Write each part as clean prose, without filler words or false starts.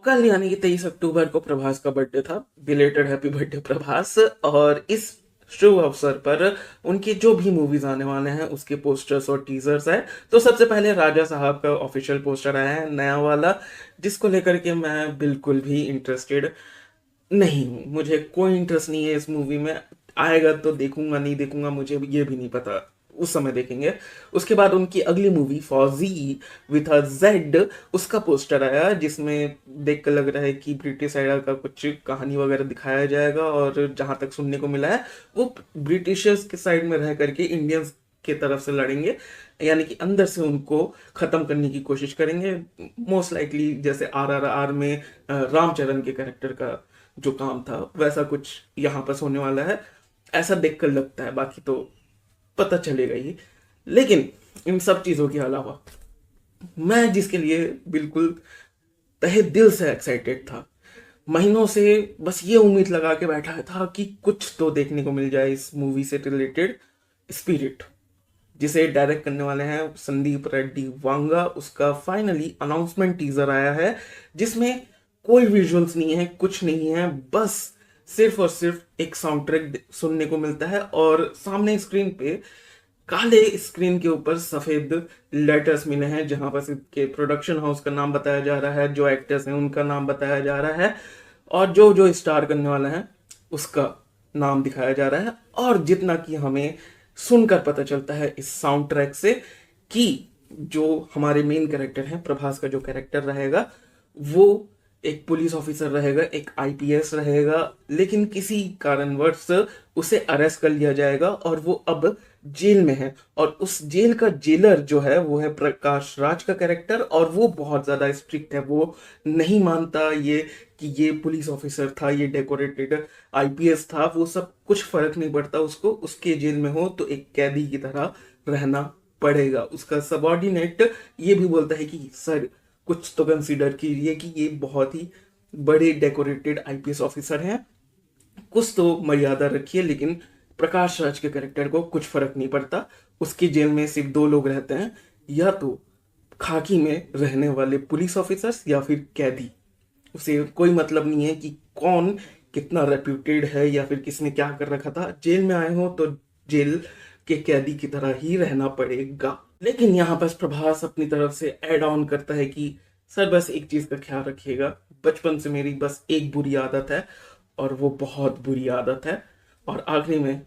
कल यानी कि 23 अक्टूबर को प्रभास का बर्थडे था। Belated happy birthday Prabhas. और इस शुभ अवसर पर उनके जो भी मूवीज आने वाले हैं उसके पोस्टर्स और टीजर्स है। तो सबसे पहले राजा साहब का ऑफिशियल पोस्टर आया है, नया वाला, जिसको लेकर के मैं बिल्कुल भी इंटरेस्टेड नहीं हूँ। मुझे कोई इंटरेस्ट नहीं है इस मूवी में। आएगा तो देखूंगा, नहीं देखूंगा मुझे ये भी नहीं पता, उस समय देखेंगे। उसके बाद उनकी अगली मूवी फौजी विथ अ जेड, उसका पोस्टर आया जिसमें देख कर लग रहा है कि ब्रिटिश एरा का कुछ कहानी वगैरह दिखाया जाएगा। और जहां तक सुनने को मिला है वो ब्रिटिशर्स के साइड में रह करके इंडियंस के तरफ से लड़ेंगे, यानी कि अंदर से उनको खत्म करने की कोशिश करेंगे। मोस्ट लाइकली जैसे RRR में रामचरण के कैरेक्टर का जो काम था वैसा कुछ यहाँ पर होने वाला है, ऐसा देखकर लगता है। बाकी तो पता चलेगा ही। लेकिन इन सब चीजों के अलावा मैं जिसके लिए बिल्कुल तहे दिल से एक्साइटेड था, महीनों से बस ये उम्मीद लगा के बैठा था कि कुछ तो देखने को मिल जाए इस मूवी से रिलेटेड, स्पिरिट, जिसे डायरेक्ट करने वाले हैं संदीप रेड्डी वांगा। उसका फाइनली अनाउंसमेंट टीजर आया है जिसमें कोई विजुअल्स नहीं है, कुछ नहीं है, बस सिर्फ और सिर्फ एक साउंड ट्रैक सुनने को मिलता है। और सामने स्क्रीन पे काले स्क्रीन के ऊपर सफेद लेटर्स मिले हैं जहां पर इसके प्रोडक्शन हाउस का नाम बताया जा रहा है, जो एक्टर्स हैं उनका नाम बताया जा रहा है, और जो जो स्टार करने वाला है उसका नाम दिखाया जा रहा है। और जितना कि हमें सुनकर पता चलता है इस साउंड ट्रैक से कि जो हमारे मेन कैरेक्टर हैं, प्रभास का जो कैरेक्टर रहेगा वो एक पुलिस ऑफिसर रहेगा, एक IPS रहेगा, लेकिन किसी कारणवश उसे अरेस्ट कर लिया जाएगा और वो अब जेल में है। और उस जेल का जेलर जो है वो है प्रकाश राज का कैरेक्टर, और वो बहुत ज्यादा स्ट्रिक्ट है। वो नहीं मानता ये कि ये पुलिस ऑफिसर था, ये डेकोरेटेड IPS था, वो सब कुछ फर्क नहीं पड़ता उसको। उसके जेल में हो तो एक कैदी की तरह रहना पड़ेगा। उसका सबॉर्डिनेट ये भी बोलता है कि सर कुछ तो कंसीडर कीजिए कि ये बहुत ही बड़े डेकोरेटेड IPS ऑफिसर हैं, कुछ तो मर्यादा रखिए। लेकिन प्रकाश राज के कैरेक्टर को कुछ फर्क नहीं पड़ता। उसके जेल में सिर्फ दो लोग रहते हैं, या तो खाकी में रहने वाले पुलिस ऑफिसर्स या फिर कैदी। उसे कोई मतलब नहीं है कि कौन कितना रेप्यूटेड है या फिर किसने क्या कर रखा था। जेल में आए हो तो जेल के कैदी की तरह ही रहना पड़ेगा। लेकिन यहाँ पर प्रभास अपनी तरफ से ऐड ऑन करता है कि सर बस एक चीज का ख्याल रखिएगा, बचपन से मेरी बस एक बुरी आदत है और वो बहुत बुरी आदत है। और आखिरी में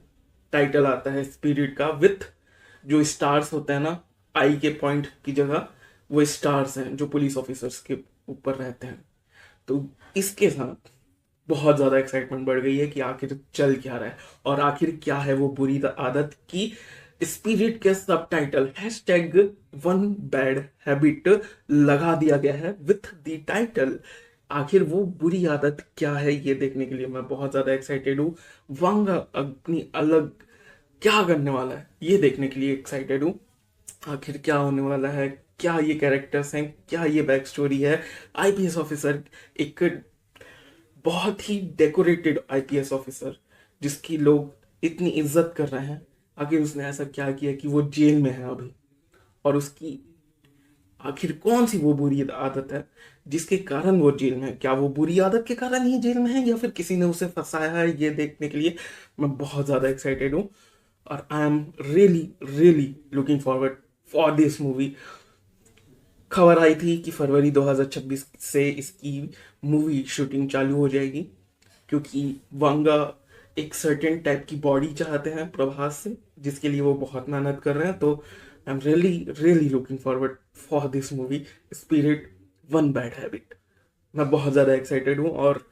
टाइटल आता है स्पिरिट का, विथ जो स्टार्स होते हैं ना, आई के पॉइंट की जगह वो स्टार्स हैं जो पुलिस ऑफिसर्स के ऊपर रहते हैं। तो इसके साथ बहुत ज्यादा एक्साइटमेंट बढ़ गई है कि आखिर चल क्या रहा है और आखिर क्या है वो बुरी आदत की। स्पिरिट के सब टाइटल #1 बैड हैबिट लगा दिया गया है विथ द टाइटल। आखिर वो बुरी आदत क्या है ये देखने के लिए मैं बहुत ज्यादा एक्साइटेड हूँ। वांगा अपनी अलग क्या करने वाला है ये देखने के लिए एक्साइटेड हूँ। आखिर क्या होने वाला है, क्या ये कैरेक्टर्स हैं, क्या ये बैक स्टोरी है। IPS ऑफिसर, एक बहुत ही डेकोरेटेड IPS ऑफिसर जिसकी लोग इतनी इज्जत कर रहे हैं, आखिर उसने ऐसा क्या किया कि वो जेल में है अभी। और उसकी आखिर कौन सी वो बुरी आदत है जिसके कारण वो जेल में है। क्या वो बुरी आदत के कारण ही जेल में है या फिर किसी ने उसे फंसाया है, ये देखने के लिए मैं बहुत ज्यादा एक्साइटेड हूँ। और I am really really looking forward for this movie. खबर आई थी कि फरवरी 2026 से इसकी मूवी शूटिंग चालू हो जाएगी, क्योंकि वांगा एक सर्टेन टाइप की बॉडी चाहते हैं प्रभास से, जिसके लिए वो बहुत मेहनत कर रहे हैं। तो I am really really looking forward for this movie spirit 1 bad habit. मैं बहुत ज़्यादा एक्साइटेड हूँ और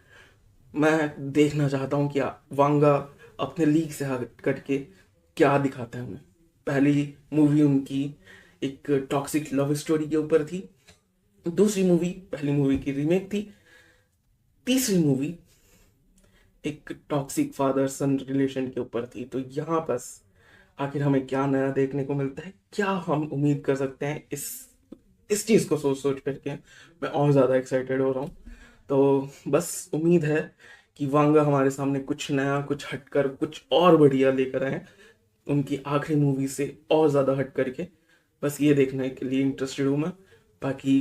मैं देखना चाहता हूँ कि वांगा अपने लीग से हट करके क्या दिखाता है हमें। पहली मूवी उनकी एक टॉक्सिक लव स्टोरी के ऊपर थी, दूसरी मूवी पहली मूवी की रीमेक थी, तीसरी मूवी एक टॉक्सिक फादर सन रिलेशन के ऊपर थी। तो यहाँ बस आखिर हमें क्या नया देखने को मिलता है, क्या हम उम्मीद कर सकते हैं, इस चीज को सोच सोच करके मैं और ज्यादा एक्साइटेड हो रहा हूँ। तो बस उम्मीद है कि वांगा हमारे सामने कुछ नया, कुछ हटकर, कुछ और बढ़िया लेकर आए उनकी आखिरी मूवी से और ज्यादा हट करके। बस ये देखने के लिए इंटरेस्टेड हूँ मैं। बाकी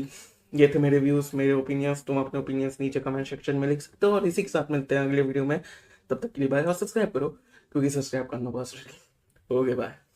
ये थे मेरे व्यूज़, मेरे ओपिनियंस। तुम अपने ओपिनियंस नीचे कमेंट सेक्शन में लिख सकते हो, और इसी के साथ मिलते हैं अगले वीडियो में। तब तक के लिए बाय, और सब्सक्राइब करो क्योंकि सब्सक्राइब करना बहुत जरूरी है। Okay bye.